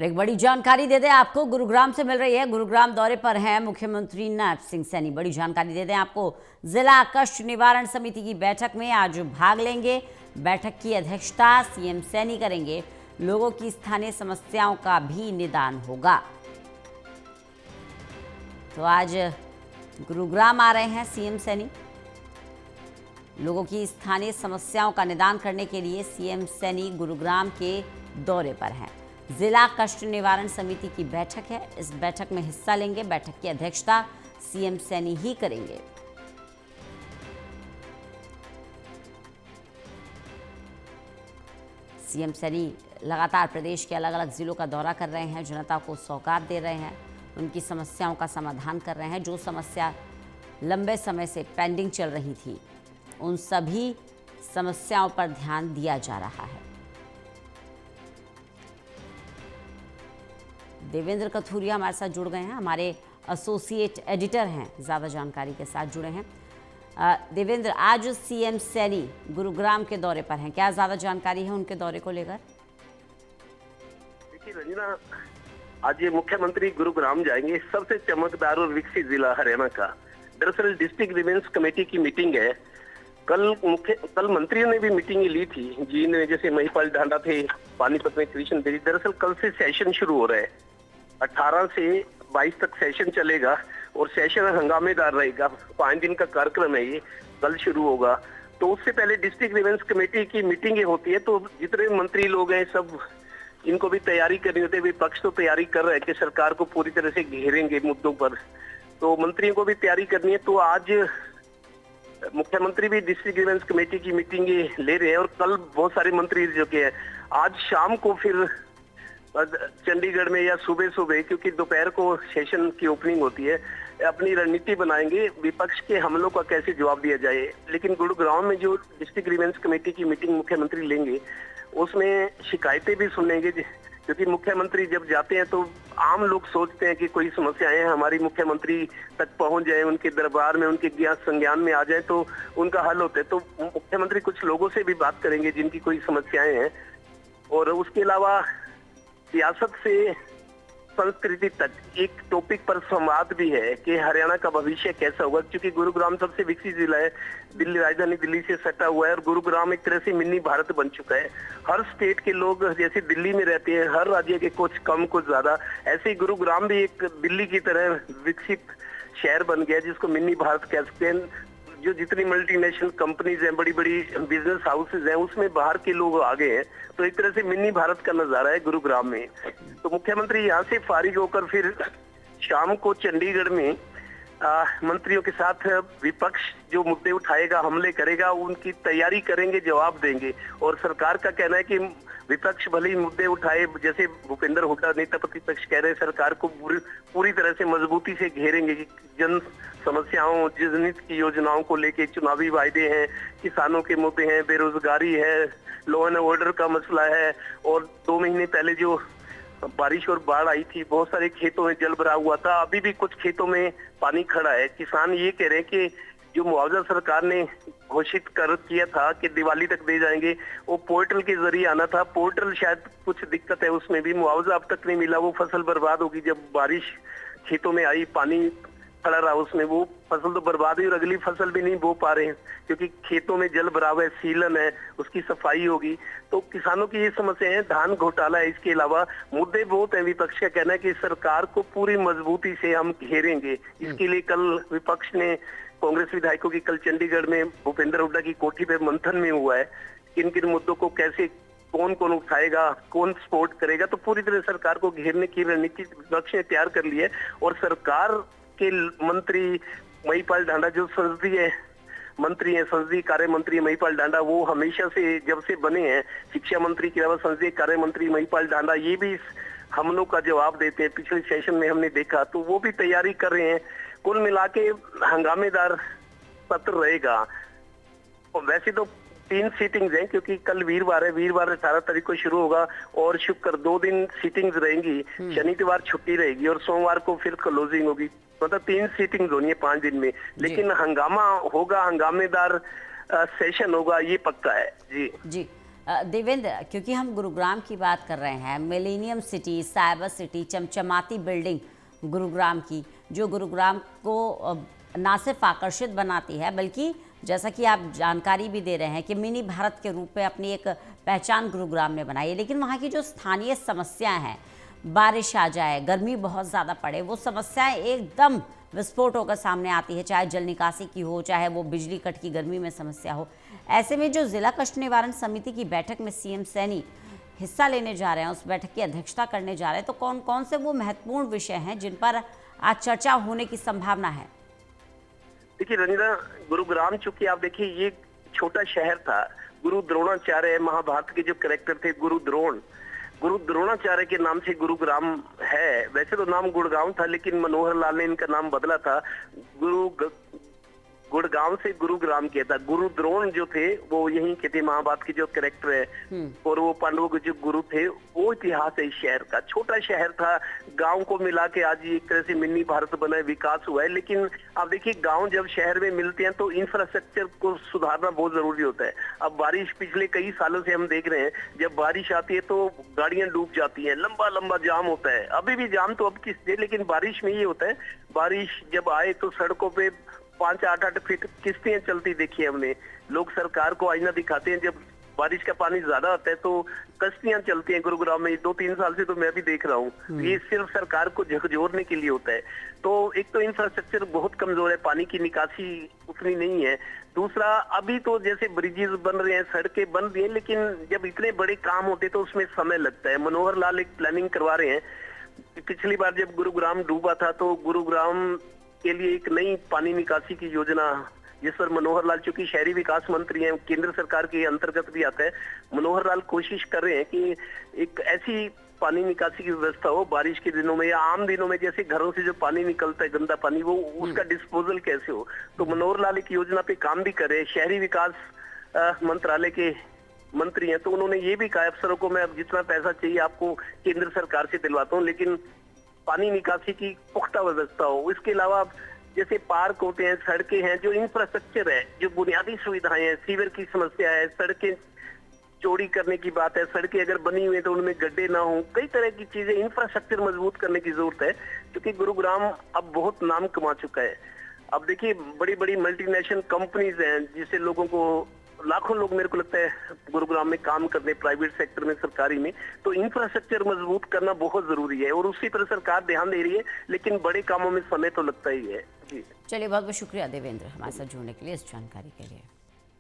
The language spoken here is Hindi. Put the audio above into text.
और एक बड़ी जानकारी दे दें आपको, गुरुग्राम से मिल रही है। गुरुग्राम दौरे पर हैं मुख्यमंत्री नायब सिंह सैनी। बड़ी जानकारी दे दें आपको, जिला कष्ट निवारण समिति की बैठक में आज भाग लेंगे। बैठक की अध्यक्षता सीएम सैनी करेंगे। लोगों की स्थानीय समस्याओं का भी निदान होगा। तो आज गुरुग्राम आ रहे हैं सीएम सैनी। लोगों की स्थानीय समस्याओं का निदान करने के लिए सीएम सैनी गुरुग्राम के दौरे पर हैं। जिला कष्ट निवारण समिति की बैठक है, इस बैठक में हिस्सा लेंगे। बैठक की अध्यक्षता सीएम सैनी ही करेंगे। सीएम सैनी लगातार प्रदेश के अलग अलग जिलों का दौरा कर रहे हैं, जनता को सौगात दे रहे हैं, उनकी समस्याओं का समाधान कर रहे हैं। जो समस्या लंबे समय से पेंडिंग चल रही थी, उन सभी समस्याओं पर ध्यान दिया जा रहा है। देवेंद्र कथुरिया हमारे साथ जुड़ गए हैं, हमारे एसोसिएट एडिटर हैं, ज़्यादा जानकारी के साथ जुड़े हैं। देवेंद्र, आज सीएम सैनी गुरुग्राम के दौरे पर हैं, क्या ज़्यादा जानकारी है उनके दौरे को लेकर? देखिए रंजना, आज ये मुख्यमंत्री गुरुग्राम जाएंगे, सबसे चमकदार और विकसित जिला हरियाणा का। दरअसल डिस्ट्रिक्ट ग्रीवेंस कमेटी की मीटिंग है। कल मंत्रियों ने भी मीटिंग ली थी, जिनमें जैसे महिपाल ढांडा थे, पानीपत में कृष्ण बेरी। दरअसल कल से सेशन शुरू हो रहा है, 18 से 22 तक सेशन चलेगा और सेशन हंगामेदार रहेगा। 5 दिन का कार्यक्रम है, ये कल शुरू होगा। तो उससे पहले डिस्ट्रिक्ट ग्रीवेंस कमेटी की मीटिंग होती है, तो जितने मंत्री लोग हैं सब इनको भी तैयारी करनी होती है। विपक्ष तो तैयारी कर रहे हैं कि सरकार को पूरी तरह से घेरेंगे मुद्दों पर, तो मंत्रियों को भी तैयारी करनी है। तो आज मुख्यमंत्री भी डिस्ट्रिक्ट ग्रीवेंस कमेटी की मीटिंग ले रहे हैं और कल बहुत सारे मंत्री जो के हैं। आज शाम को फिर चंडीगढ़ में या सुबह सुबह, क्योंकि दोपहर को सेशन की ओपनिंग होती है, अपनी रणनीति बनाएंगे विपक्ष के हमलों का कैसे जवाब दिया जाए। लेकिन गुरुग्राम में जो डिस्ट्रिक्ट ग्रीवेंस कमेटी की मीटिंग मुख्यमंत्री लेंगे, उसमें शिकायतें भी सुनेंगे, क्योंकि मुख्यमंत्री जब जाते हैं तो आम लोग सोचते हैं कि कोई समस्याएं हमारी मुख्यमंत्री तक पहुंच जाए, उनके दरबार में, उनके ज्ञान संज्ञान में आ जाए तो उनका हल होता है। तो मुख्यमंत्री कुछ लोगों से भी बात करेंगे जिनकी कोई समस्याएं हैं। और उसके अलावा सियासत से संस्कृति तक एक टॉपिक पर संवाद भी है कि हरियाणा का भविष्य कैसा होगा, क्योंकि गुरुग्राम सबसे विकसित जिला है, दिल्ली, राजधानी दिल्ली से सटा हुआ है और गुरुग्राम एक तरह से मिनी भारत बन चुका है। हर स्टेट के लोग जैसे दिल्ली में रहते हैं, हर राज्य के कुछ कम कुछ ज्यादा, ऐसे ही गुरुग्राम भी एक दिल्ली की तरह विकसित शहर बन गया, जिसको मिनी भारत कह सकते हैं। जो जितनी मल्टीनेशनल कंपनीज हैं, बड़ी बड़ी बिजनेस हाउसेज हैं, उसमें बाहर के लोग आ गए हैं। तो एक तरह से मिनी भारत का नजारा है गुरुग्राम में। तो मुख्यमंत्री यहाँ से फारिग होकर फिर शाम को चंडीगढ़ में मंत्रियों के साथ विपक्ष जो मुद्दे उठाएगा, हमले करेगा, उनकी तैयारी करेंगे, जवाब देंगे। और सरकार का कहना है कि विपक्ष भले ही मुद्दे उठाए, जैसे भूपेंद्र हुड्डा नेता प्रतिपक्ष कह रहे हैं, सरकार को पूरी तरह से मजबूती से घेरेंगे कि जन समस्याओं, जनहित की योजनाओं को लेके चुनावी वायदे हैं, किसानों के मुद्दे हैं, बेरोजगारी है, लॉ एंड ऑर्डर का मसला है। और 2 महीने पहले जो बारिश और बाढ़ आई थी, बहुत सारे खेतों में जल भरा हुआ था, अभी भी कुछ खेतों में पानी खड़ा है। किसान ये कह रहे हैं कि जो मुआवजा सरकार ने घोषित कर किया था कि दिवाली तक दे जाएंगे, वो पोर्टल के जरिए आना था। पोर्टल शायद कुछ दिक्कत है, उसमें भी मुआवजा अब तक नहीं मिला। वो फसल बर्बाद होगी, जब बारिश खेतों में आई, पानी खड़ा रहा उसमें, वो फसल तो बर्बाद हुई और अगली फसल भी नहीं बो पा रहे हैं, क्योंकि खेतों में जल भरा हुआ है, सीलन है, उसकी सफाई होगी। तो किसानों की ये समस्या है, धान घोटाला है। इसके अलावा मुद्दे बहुत है। विपक्ष का कहना है कि सरकार को पूरी मजबूती से हम घेरेंगे। इसके लिए कल विपक्ष ने, कांग्रेस विधायकों की कल चंडीगढ़ में भूपेंद्र हुड्डा की कोठी पे मंथन में हुआ है, किन किन मुद्दों को कैसे कौन कौन उठाएगा, कौन सपोर्ट करेगा। तो पूरी तरह सरकार को घेरने की रणनीति विपक्ष ने तैयार कर ली है। और सरकार के मंत्री महिपाल ढांडा, जो संसदीय मंत्री हैं, संसदीय कार्य मंत्री महिपाल ढांडा, वो हमेशा से जब से बने हैं, शिक्षा मंत्री के अलावा संसदीय कार्य मंत्री महिपाल ढांडा, ये भी हमलों का जवाब देते हैं। पिछले सेशन में हमने देखा, तो वो भी तैयारी कर रहे हैं। कुल मिला के हंगामेदार सत्र रहेगा। और वैसे तो 3 सीटिंग्स हैं, क्योंकि कल वीरवार है, वीरवार 18 तारीख को शुरू होगा और शुक्र 2 दिन सीटिंग्स रहेंगी, शनिवार छुट्टी रहेगी और सोमवार को फिर क्लोजिंग होगी। मतलब 3 सीटिंग्स होनी है 5 दिन में। लेकिन हंगामा होगा, हंगामेदार सेशन होगा, ये पक्का है। जी जी देवेंद्र, क्योंकि हम गुरुग्राम की बात कर रहे हैं, मिलेनियम सिटी, साइबर सिटी, चमचमाती बिल्डिंग गुरुग्राम की, जो गुरुग्राम को ना सिर्फ आकर्षित बनाती है, बल्कि जैसा कि आप जानकारी भी दे रहे हैं कि मिनी भारत के रूप में अपनी एक पहचान गुरुग्राम ने बनाई है। लेकिन वहाँ की जो स्थानीय समस्याएं हैं, बारिश आ जाए, गर्मी बहुत ज़्यादा पड़े, वो समस्याएं एकदम विस्फोट होकर सामने आती है, चाहे जल निकासी की हो, चाहे वो बिजली कट की गर्मी में समस्या हो। ऐसे में जो जिला कष्ट निवारण समिति की बैठक में सीएम सैनी हिस्सा लेने जा रहे हैं, उस बैठक की अध्यक्षता करने जा रहे हैं, तो कौन कौन से वो महत्वपूर्ण विषय हैं जिन पर आज चर्चा होने की संभावना है? देखिए रंजना, गुरुग्राम चूंकि आप देखिए ये छोटा शहर था, गुरु द्रोणाचार्य महाभारत के जो कैरेक्टर थे गुरु द्रोणाचार्य के नाम से गुरुग्राम है। वैसे तो नाम गुड़गांव था, लेकिन मनोहर लाल ने इनका नाम बदला था, गुड़गांव से गुरुग्राम किया था। गुरु द्रोण जो थे वो यहीं के थे, महाभारत के जो कैरेक्टर है, और वो पांडवों के जो गुरु थे। वो इतिहास है इस शहर का। छोटा शहर था, गांव को मिला के आज एक तरह से मिनी भारत बना, विकास हुआ है। लेकिन आप देखिए गांव जब शहर में मिलते हैं तो इंफ्रास्ट्रक्चर को सुधारना बहुत जरूरी होता है। अब बारिश पिछले कई सालों से हम देख रहे हैं, जब बारिश आती है तो गाड़ियां डूब जाती हैं, लंबा लंबा जाम होता है। अभी भी जाम तो अब किस दे, लेकिन बारिश में ये होता है, बारिश जब आए तो सड़कों पे 5-8 फीट किश्तियां चलती देखी हमने। लोग सरकार को आईना दिखाते हैं, जब बारिश का पानी ज्यादा आता है तो कश्तियां चलती हैं गुरुग्राम में। 2-3 साल से तो मैं भी देख रहा हूँ। ये सिर्फ सरकार को झकझोरने के लिए होता है। तो एक तो इंफ्रास्ट्रक्चर बहुत कमजोर है, पानी की निकासी उतनी नहीं है। दूसरा, अभी तो जैसे ब्रिजेस बन रहे हैं, सड़कें बन रही हैं, लेकिन जब इतने बड़े काम होते तो उसमें समय लगता है। मनोहर लाल एक प्लानिंग करवा रहे हैं। पिछली बार जब गुरुग्राम डूबा था तो गुरुग्राम के लिए एक नई पानी निकासी की योजना, जिस पर मनोहर लाल चूंकि शहरी विकास मंत्री हैं, केंद्र सरकार के अंतर्गत भी आता है, मनोहर लाल कोशिश कर रहे हैं कि एक ऐसी पानी निकासी की व्यवस्था हो बारिश के दिनों में या आम दिनों में, जैसे घरों से जो पानी निकलता है गंदा पानी, वो उसका डिस्पोजल कैसे हो। तो मनोहर लाल एक योजना पे काम भी कर रहे हैं। शहरी विकास मंत्रालय के मंत्री हैं, तो उन्होंने ये भी कहा अफसरों को, मैं अब जितना पैसा चाहिए आपको केंद्र सरकार से दिलवाता हूँ, लेकिन पानी निकासी की पुख्ता व्यवस्था हो। इसके अलावा जैसे पार्क होते हैं, सड़कें हैं, जो इंफ्रास्ट्रक्चर है, जो बुनियादी सुविधाएं हैं, सीवर की समस्या है, सड़कें चौड़ी करने की बात है, सड़कें अगर बनी हुई है तो उनमें गड्ढे ना हो, कई तरह की चीजें, इंफ्रास्ट्रक्चर मजबूत करने की जरूरत है, क्योंकि गुरुग्राम अब बहुत नाम कमा चुका है। अब देखिए बड़ी बड़ी मल्टीनेशनल कंपनीज हैं, जिससे लोगों को, लाखों लोग मेरे को लगता है गुरुग्राम में काम करते हैं, प्राइवेट सेक्टर में, सरकारी में। तो इंफ्रास्ट्रक्चर मजबूत करना बहुत जरूरी है और उसी पर सरकार ध्यान दे रही है, लेकिन बड़े कामों में समय तो लगता ही है। जी चलिए, बहुत बहुत शुक्रिया देवेंद्र हमारे साथ जुड़ने के लिए, इस जानकारी के लिए।